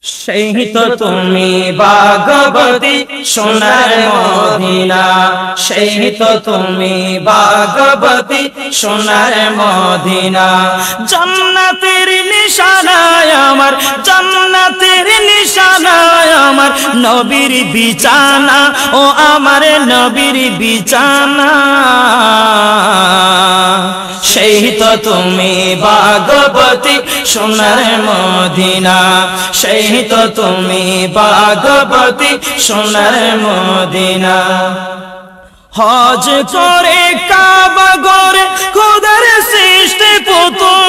সেই তো তুমি ভাগবতী সোনার মদিনা, সেই তো তুমি ভাগবতী সোনার মদিনা। জান্নাতের নিশানায় আমার, জান্নাতের নিশানায় আমার নবীর বিছানা, ও আমার নবীর বিছানা। সেই তো তুমি ভাগবতী সোনার মদিনা, সেই তো তুমি ভাগবতী সোনার মদিনা। হজ করে কাবা গড়ে খোদার সৃষ্টি পুতুল,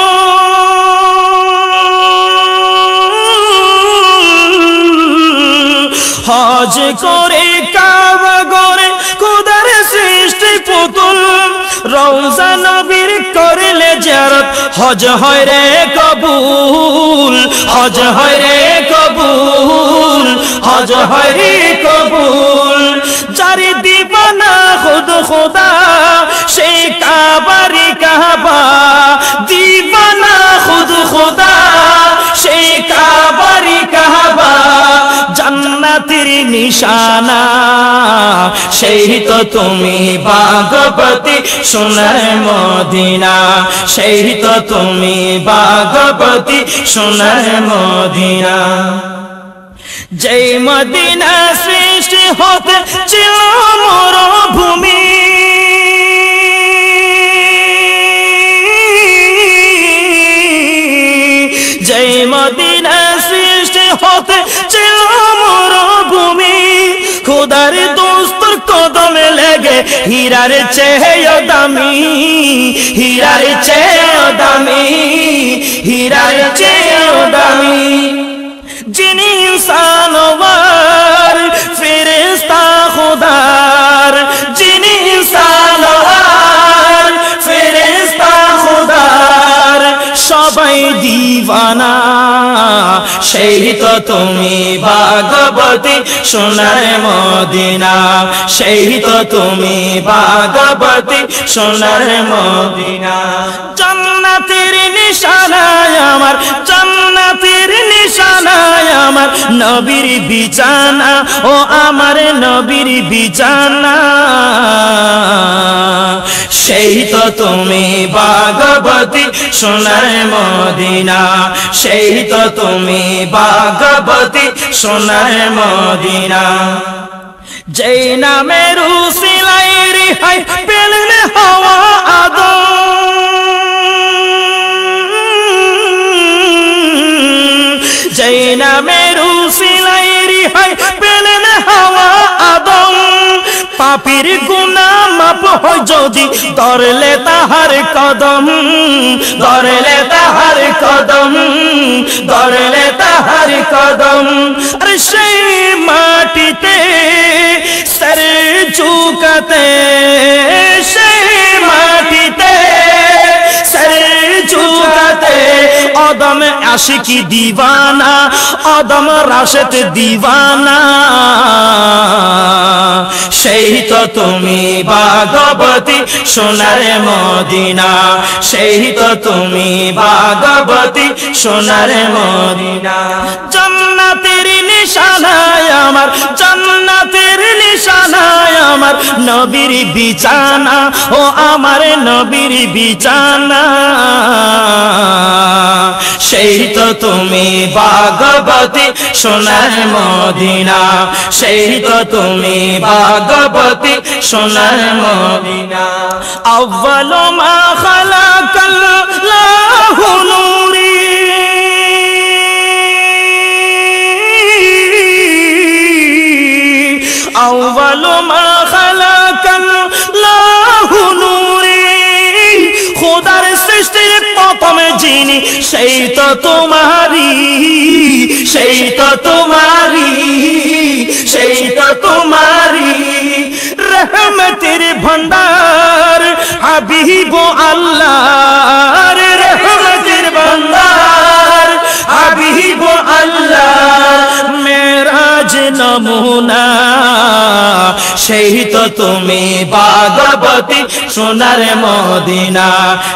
হজ করে কাবা গড়ে খোদার সৃষ্টি পুতুল। রওজা নবীর করলে জিয়ারত হজ হয় রে কবুল, হজ হয় রে কবুল, হজ হয় রে কবুল। যারে দিবানা খুদ খোদা সেই কাবারি কাবা, দিবানা খুদ খোদা সেই কাবারি কাবা। জান্নাতের নিশানা সেই তো তুমি ভাগবতী সোনার মদিনা, সেই তো তুমি ভাগবতী সোনার মদিনা। যেই মদিনা সৃষ্টি হতে ছিল মরুভূমি, যেই মদিনা সৃষ্টি হতে ছিল মরুভূমি। খোদার দোস্তর কদমে লেগে হীরার চেয়ে দামি, হীরার চেয়ে দামি, হীরার চেয়ে দামি। যিনি ইনসানওয়ার ফেরেশতা খোদার, যিনি ইনসানওয়ার ফেরেশতা খোদার, সবাই দিওয়ানা। সেই তো তুমি ভাগবতী সোনার মদিনা, সেই তো তুমি ভাগবতী সোনার মদিনা। জান্নাতের নিশানায় আমার, জান্নাতের নিশানায় আমার নবীর বিছানা, ও আমার নবীর বিছানা। সেই তো তুমি ভাগবতী সোনার মদিনা, সেই তো তুমি ভাগবতী সোনার মদিনা। যেই নামের উসিলায় রেহাই পেলেন হাওয়া আদম, যেই নামের উসিলায় রেহাই পেলেন হাওয়া আদম। পাপীর গুনাহ মাপ হয় যদি ধরলে তাহার কদম, ধরলে তাহার কদম, ধরলে তাহার কদম। আর সেই মাটিতে সর ঝুঁকাতে, সেই মাটিতে সর ঝুঁকাতে অদম আশিকি দিওয়ানা, অদম রাশেদ দিওয়ানা। সেই তো তুমি ভাগবতী সোনার মদিনা, সেই তো তুমি ভাগবতী সোনার মদিনা। জান্নাতের নিশানায় আমার, জান্নাতের নিশানায় আমার নবীর বিছানা, ও আমার নবীর বিছানা। সেই তো তুমি ভাগবতী সোনার মদিনা, সেই তো তুমি ভাগবতী সোনার মদিনা। আউয়াল মা খালাকাল্লাহু নূরি, আউয়াল মা খালাকাল্লাহু নূরি। খোদার সৃষ্টির প্রথমে যিনি সেই তো তোমারি, সেই তো তোমারি, সেই তো তোমারি। রহমতের ভান্ডার হাবিব আল্লাহর, রহমতের ভান্ডার হাবিব আল্লাহ। মেরাজ নমুনা সেই তো তুমি ভাগবতী সোনার মদিনা,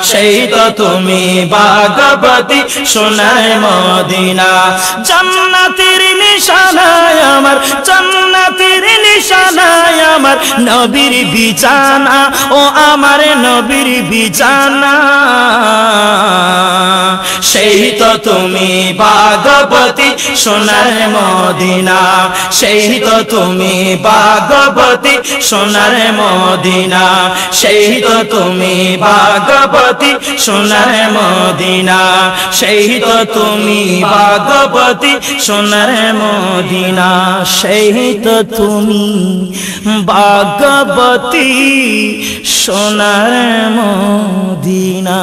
সেই তো তুমি ভাগবতী সোনার মদিনা। জান্নাতের নিশানায় আমার, জান্নাতের নিশানায় আমার নবীর বিছানা, ও আমার নবীর বিছানা। সেই তো তুমি ভাগবতী সোনার মদিনা, সেই তো তুমি ভাগবতী সোনার মদিনা, সেই তো তুমি ভাগবতী সোনার মদিনা, সেই তো তুমি ভাগবতী সোনার মদিনা, সেই তো তুমি ভাগবতী সোনার মদিনা।